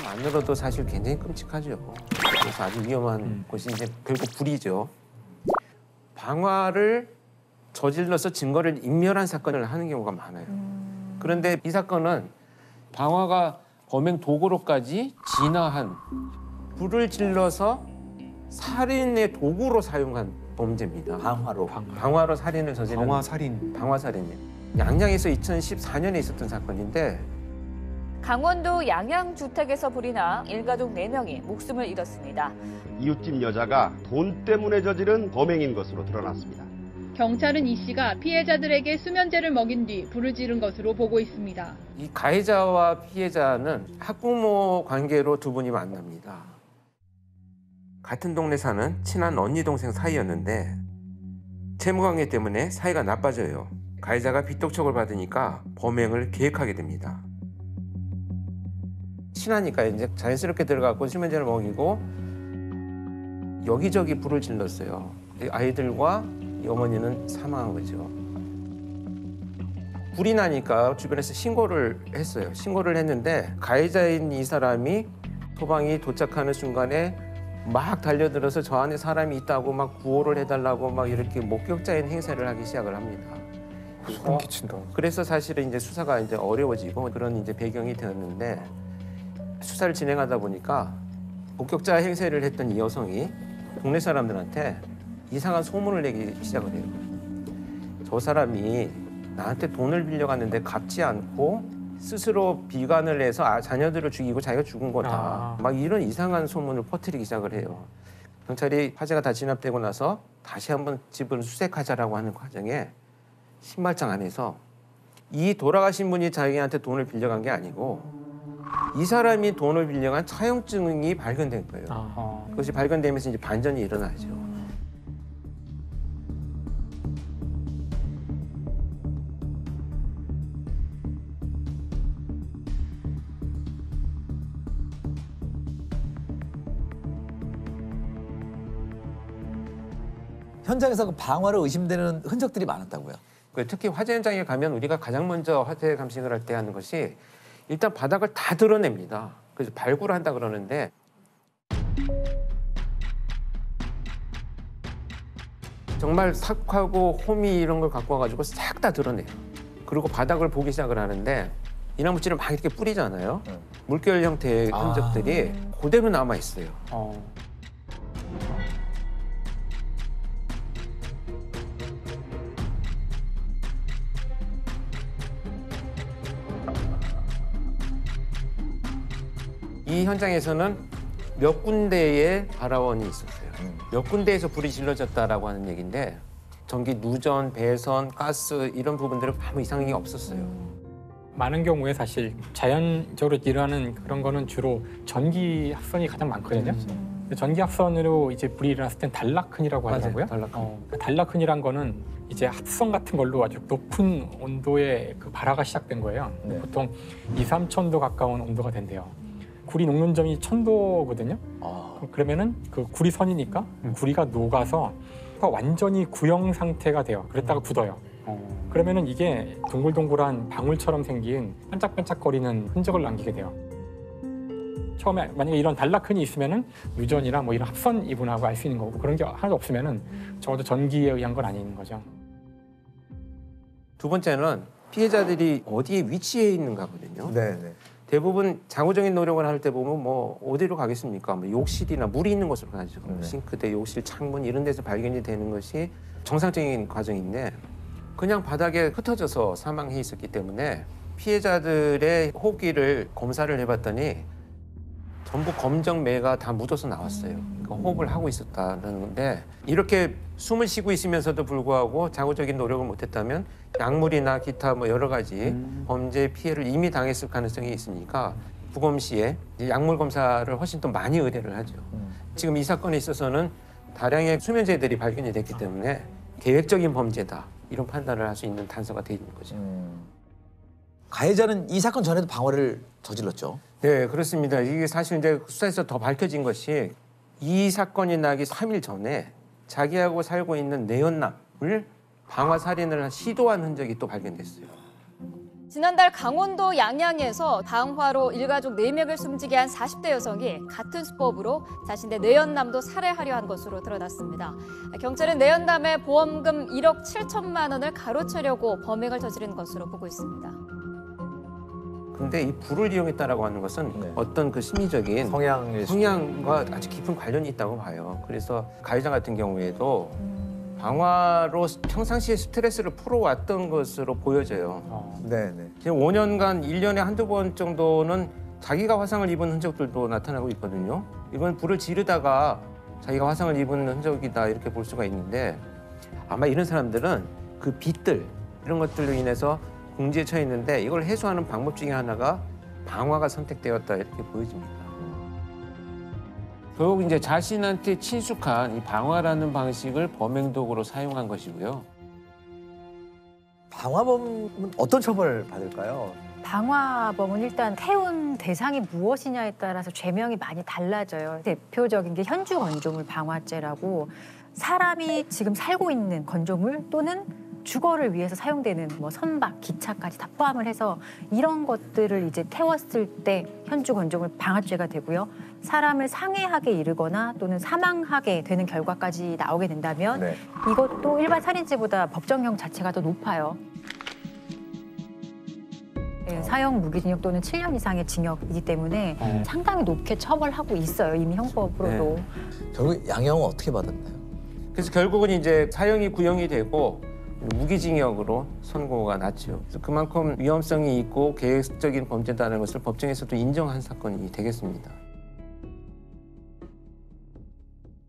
것만으로도 사실 굉장히 끔찍하죠. 그래서 아주 위험한 것이 이제 결국 불이죠. 방화를 저질러서 증거를 인멸한 사건을 하는 경우가 많아요. 그런데 이 사건은 방화가 범행 도구로까지 진화한 불을 질러서 살인의 도구로 사용한 범죄입니다. 방화로 살인을 저지른 방화살인이에요. 양양에서 2014년에 있었던 사건인데 강원도 양양주택에서 불이 나 일가족 4명이 목숨을 잃었습니다. 이웃집 여자가 돈 때문에 저지른 범행인 것으로 드러났습니다. 경찰은 이 씨가 피해자들에게 수면제를 먹인 뒤 불을 지른 것으로 보고 있습니다. 이 가해자와 피해자는 학부모 관계로 두 분이 만납니다. 같은 동네 사는 친한 언니 동생 사이였는데 채무관계 때문에 사이가 나빠져요. 가해자가 빚독촉을 받으니까 범행을 계획하게 됩니다. 친하니까 이제 자연스럽게 들어가고 수면제를 먹이고 여기저기 불을 질렀어요. 아이들과 이 어머니는 사망한 거죠. 불이 나니까 주변에서 신고를 했어요. 신고를 했는데 가해자인 이 사람이 소방이 도착하는 순간에 막 달려들어서 저 안에 사람이 있다고 막 구호를 해달라고 막 이렇게 목격자인 행세를 하기 시작을 합니다. 소름 끼친다. 그래서 사실은 이제 수사가 이제 어려워지고 그런 이제 배경이 되었는데 수사를 진행하다 보니까 목격자 행세를 했던 이 여성이 동네 사람들한테 이상한 소문을 내기 시작을 해요. 저 사람이 나한테 돈을 빌려갔는데 갚지 않고 스스로 비관을 해서 자녀들을 죽이고 자기가 죽은 거다. 막 이런 이상한 소문을 퍼뜨리기 시작을 해요. 경찰이 화재가 다 진압되고 나서 다시 한번 집을 수색하자라고 하는 과정에 신발장 안에서 이 돌아가신 분이 자기한테 돈을 빌려간 게 아니고 이 사람이 돈을 빌려간 차용증이 발견된 거예요. 그것이 발견되면서 이제 반전이 일어나죠. 현장에서 그 방화로 의심되는 흔적들이 많았다고요? 특히 화재 현장에 가면 우리가 가장 먼저 화재 감식을 할 때 하는 것이 일단 바닥을 다 드러냅니다. 그래서 발굴을 한다 그러는데 정말 삭하고 호미 이런 걸 갖고 와가지고 싹 다 드러내요. 그리고 바닥을 보기 시작을 하는데 이나무질을 막 이렇게 뿌리잖아요. 물결 형태의 흔적들이 그대로 남아 있어요. 이 현장에서는 몇 군데의 발화원이 있었어요. 몇 군데에서 불이 질러졌다라고 하는 얘기인데 전기 누전, 배선, 가스 이런 부분들은 아무 이상이 없었어요. 많은 경우에 사실 자연적으로 일어나는 그런 거는 주로 전기 합선이 가장 많거든요. 전기 합선으로 이제 불이 일어났을 땐 단락흔이라고 하더라고요. 단락흔이란 거는 이제 합선 같은 걸로 아주 높은 온도의 그 발화가 시작된 거예요. 보통 2, 3,000도 가까운 온도가 된대요. 구리 녹는 점이 1,000도거든요. 그러면은 그 구리 선이니까 구리가 녹아서 완전히 구형 상태가 돼요. 그랬다가 굳어요. 그러면은 이게 동글동글한 방울처럼 생긴 반짝반짝거리는 흔적을 남기게 돼요. 처음에 만약에 이런 단락흔이 있으면은 유전이나 뭐 이런 합선 이분하고 알 수 있는 거고 그런 게 하나도 없으면은 적어도 전기에 의한 건 아닌 거죠. 두 번째는 피해자들이 어디에 위치해 있는가거든요. 네네. 대부분 장구적인 노력을 할 때 보면 뭐 어디로 가겠습니까? 뭐 욕실이나 물이 있는 곳으로 가죠. 싱크대, 욕실, 창문 이런 데서 발견이 되는 것이 정상적인 과정인데 그냥 바닥에 흩어져서 사망해 있었기 때문에 피해자들의 호흡기를 검사를 해봤더니 전부 검정매가 다 묻어서 나왔어요. 그러니까 호흡을 하고 있었다는 건데 이렇게 숨을 쉬고 있으면서도 불구하고 자구적인 노력을 못했다면 약물이나 기타 뭐 여러 가지 범죄 피해를 이미 당했을 가능성이 있으니까 부검 시에 약물 검사를 훨씬 더 많이 의뢰를 하죠. 지금 이 사건에 있어서는 다량의 수면제들이 발견이 됐기 때문에 계획적인 범죄다 이런 판단을 할 수 있는 단서가 돼 있는 거죠. 가해자는 이 사건 전에도 방화를 저질렀죠? 네, 그렇습니다. 이게 사실 이제 수사에서 더 밝혀진 것이 이 사건이 나기 3일 전에 자기하고 살고 있는 내연남을 방화 살인을 시도한 흔적이 또 발견됐어요. 지난달 강원도 양양에서 방화로 일가족 4명을 숨지게 한 40대 여성이 같은 수법으로 자신의 내연남도 살해하려 한 것으로 드러났습니다. 경찰은 내연남의 보험금 1억 7천만 원을 가로채려고 범행을 저지른 것으로 보고 있습니다. 근데 이 불을 이용했다라고 하는 것은 네. 어떤 그 심리적인 성향일 성향과 아주 깊은 관련이 있다고 봐요. 그래서 가해자 같은 경우에도 방화로 평상시에 스트레스를 풀어왔던 것으로 보여져요. 네네. 지금 5년간 1년에 한두 번 정도는 자기가 화상을 입은 흔적들도 나타나고 있거든요. 이건 불을 지르다가 자기가 화상을 입은 흔적이다 이렇게 볼 수가 있는데 아마 이런 사람들은 그 빚들 이런 것들로 인해서 궁지에 처했는데 이걸 해소하는 방법 중에 하나가 방화가 선택되었다 이렇게 보여집니다. 결국 이제 자신한테 친숙한 이 방화라는 방식을 범행 도구로 사용한 것이고요. 방화범은 어떤 처벌을 받을까요? 방화범은 일단 태운 대상이 무엇이냐에 따라서 죄명이 많이 달라져요. 대표적인 게 현주 건조물 방화죄라고 사람이 지금 살고 있는 건조물 또는 주거를 위해서 사용되는 뭐 선박, 기차까지 다 포함을 해서 이런 것들을 이제 태웠을 때 현주 건조물 방화죄가 되고요. 사람을 상해하게 이르거나 또는 사망하게 되는 결과까지 나오게 된다면 네. 이것도 일반 살인죄보다 법정형 자체가 더 높아요. 네, 사형 무기징역 또는 7년 이상의 징역이기 때문에 상당히 높게 처벌하고 있어요. 이미 형법으로도. 결국 양형은 어떻게 받았나요? 그래서 결국은 이제 사형이 구형이 되고 무기징역으로 선고가 났죠. 그래서 그만큼 위험성이 있고 계획적인 범죄다는 것을 법정에서도 인정한 사건이 되겠습니다.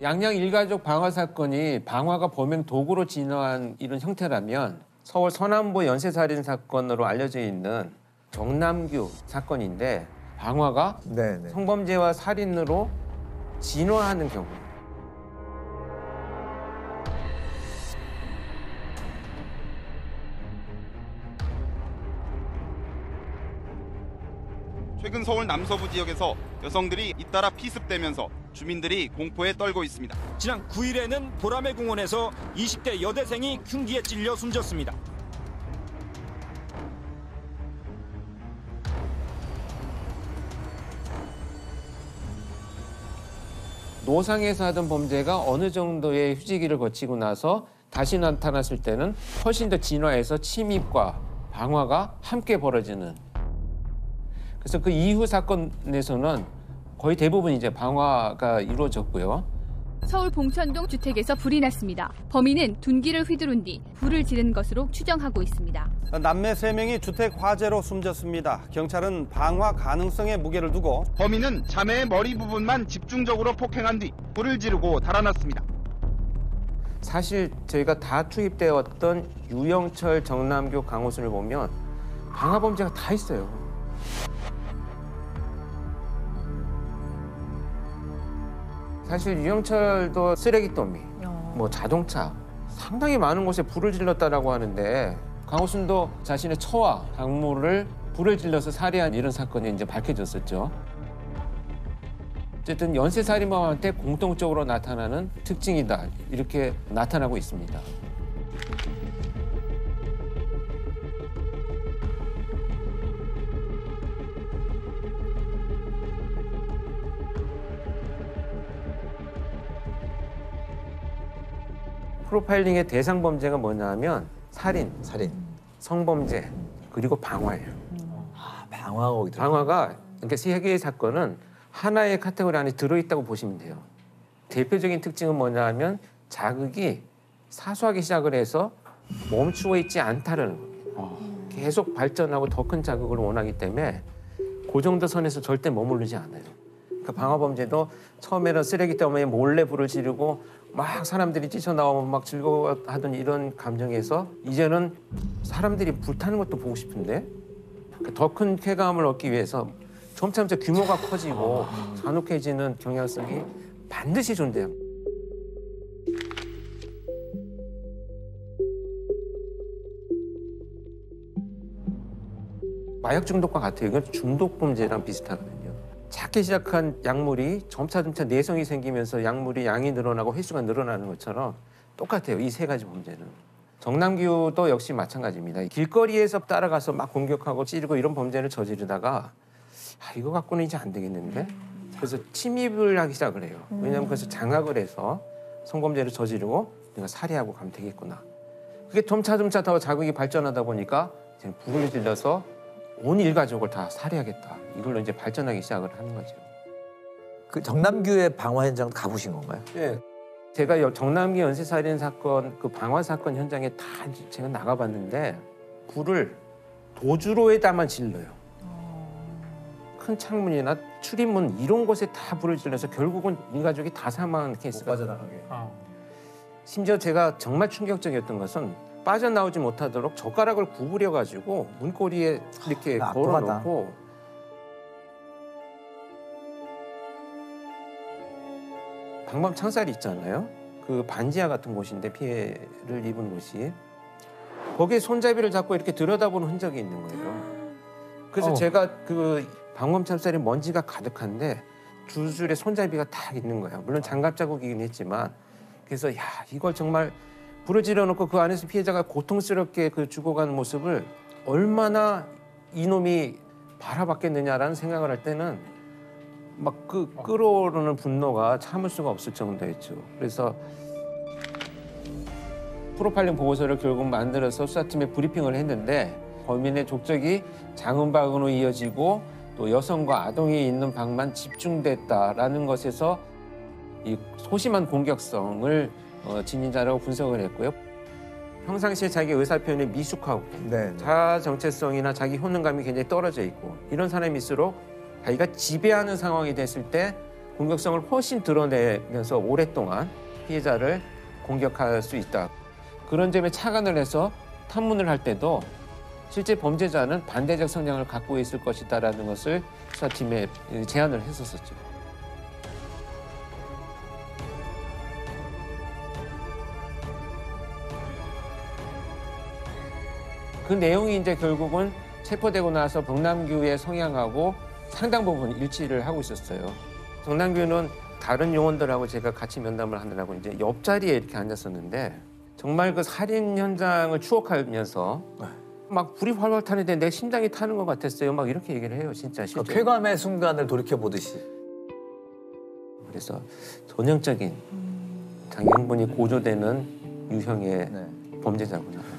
양양 일가족 방화 사건이 방화가 범행 도구로 진화한 이런 형태라면 서울 서남부 연쇄살인 사건으로 알려져 있는 정남규 사건인데 방화가 네네. 성범죄와 살인으로 진화하는 경우 최근 서울 남서부 지역에서 여성들이 잇따라 피습되면서 주민들이 공포에 떨고 있습니다. 지난 9일에는 보라매 공원에서 20대 여대생이 흉기에 찔려 숨졌습니다. 노상에서 하던 범죄가 어느 정도의 휴지기를 거치고 나서 다시 나타났을 때는 훨씬 더 진화해서 침입과 방화가 함께 벌어지는. 그래서 그 이후 사건에서는 거의 대부분 이제 방화가 이루어졌고요. 서울 봉천동 주택에서 불이 났습니다. 범인은 둔기를 휘두른 뒤 불을 지른 것으로 추정하고 있습니다. 남매 3명이 주택 화재로 숨졌습니다. 경찰은 방화 가능성에 무게를 두고 범인은 자매의 머리 부분만 집중적으로 폭행한 뒤 불을 지르고 달아났습니다. 사실 저희가 다 투입되었던 유영철, 정남규, 강호순을 보면 방화 범죄가 다 있어요. 사실 유영철도 쓰레기 더미, 뭐 자동차 상당히 많은 곳에 불을 질렀다라고 하는데 강호순도 자신의 처와 작물을 불을 질러서 살해한 이런 사건이 이제 밝혀졌었죠. 어쨌든 연쇄살인범한테 공통적으로 나타나는 특징이다 이렇게 나타나고 있습니다. 프로파일링의 대상 범죄가 뭐냐면 살인, 성범죄, 그리고 방화예요. 방화가 거기 들어가요. 방화가 그러니까 세 개의 사건은 하나의 카테고리 안에 들어있다고 보시면 돼요. 대표적인 특징은 뭐냐면 자극이 사소하게 시작을 해서 멈추어 있지 않다는 겁니다. 계속 발전하고 더 큰 자극을 원하기 때문에 그 정도 선에서 절대 머무르지 않아요. 그러니까 방화 범죄도 처음에는 쓰레기 더미에 몰래 불을 지르고 막 사람들이 뛰쳐나오면 막 즐거워하던 이런 감정에서 이제는 사람들이 불타는 것도 보고 싶은데 더 큰 쾌감을 얻기 위해서 점차 규모가 커지고 잔혹해지는 경향성이 반드시 존재합니다. 마약 중독과 같아요. 이건 중독 범죄랑 비슷하거든요. 작게 시작한 약물이 점차 내성이 생기면서 약물이 양이 늘어나고 횟수가 늘어나는 것처럼 똑같아요. 이 세 가지 범죄는. 정남규도 역시 마찬가지입니다. 길거리에서 따라가서 막 공격하고 찌르고 이런 범죄를 저지르다가 이거 갖고는 이제 안 되겠는데? 그래서 침입을 하기 시작을 해요. 왜냐하면 그래서 장악을 해서 성범죄를 저지르고 내가 살해하고 가면 되겠구나. 그게 점차 더 자극이 발전하다 보니까 이제 불을 질러서 온 일가족을 다 살해하겠다. 이걸로 이제 발전하기 시작을 하는 거죠. 그 정남규의 방화 현장 가보신 건가요? 네. 제가 정남규 연쇄살인 사건 그 방화 사건 현장에 다 제가 나가봤는데 불을 도주로에다만 질러요. 큰 창문이나 출입문 이런 곳에 다 불을 질러서 결국은 일가족이 다 사망한 케이스가 빠져나가게. 심지어 제가 정말 충격적이었던 것은 빠져나오지 못하도록 젓가락을 구부려 가지고 문고리에 이렇게 걸어놓고 방범 창살이 있잖아요. 그 반지하 같은 곳인데 피해를 입은 곳이 거기에 손잡이를 잡고 이렇게 들여다보는 흔적이 있는 거예요. 그래서 제가 그 방범 창살에 먼지가 가득한데 두 줄의 손잡이가 딱 있는 거예요. 물론 장갑 자국이긴 했지만 그래서 야 이걸 정말 불을 질러놓고 그 안에서 피해자가 고통스럽게 그 죽어가는 모습을 얼마나 이놈이 바라봤겠느냐라는 생각을 할 때는 막 그 끓어오르는 분노가 참을 수가 없을 정도였죠. 그래서 프로파일링 보고서를 결국 만들어서 수사팀에 브리핑을 했는데 범인의 족적이 장은방으로 이어지고 또 여성과 아동이 있는 방만 집중됐다라는 것에서 이 소심한 공격성을 지닌 자라고 분석을 했고요. 평상시에 자기 의사표현이 미숙하고 자아 정체성이나 자기 효능감이 굉장히 떨어져 있고 이런 사람일수록 자기가 지배하는 상황이 됐을 때 공격성을 훨씬 드러내면서 오랫동안 피해자를 공격할 수 있다. 그런 점에 착안을 해서 탐문을 할 때도 실제 범죄자는 반대적 성향을 갖고 있을 것이다라는 것을 수사팀에 제안을 했었었죠. 그 내용이 이제 결국은 체포되고 나서 정남규의 성향하고 상당 부분 일치를 하고 있었어요. 정남규는 다른 요원들하고 제가 같이 면담을 하느라고 이제 옆자리에 이렇게 앉았었는데 정말 그 살인 현장을 추억하면서 막 불이 활활 타는데 내 심장이 타는 것 같았어요. 막 이렇게 얘기를 해요, 진짜. 실제로. 쾌감의 순간을 돌이켜 보듯이. 그래서 전형적인 장형분이 고조되는 유형의 범죄자구나.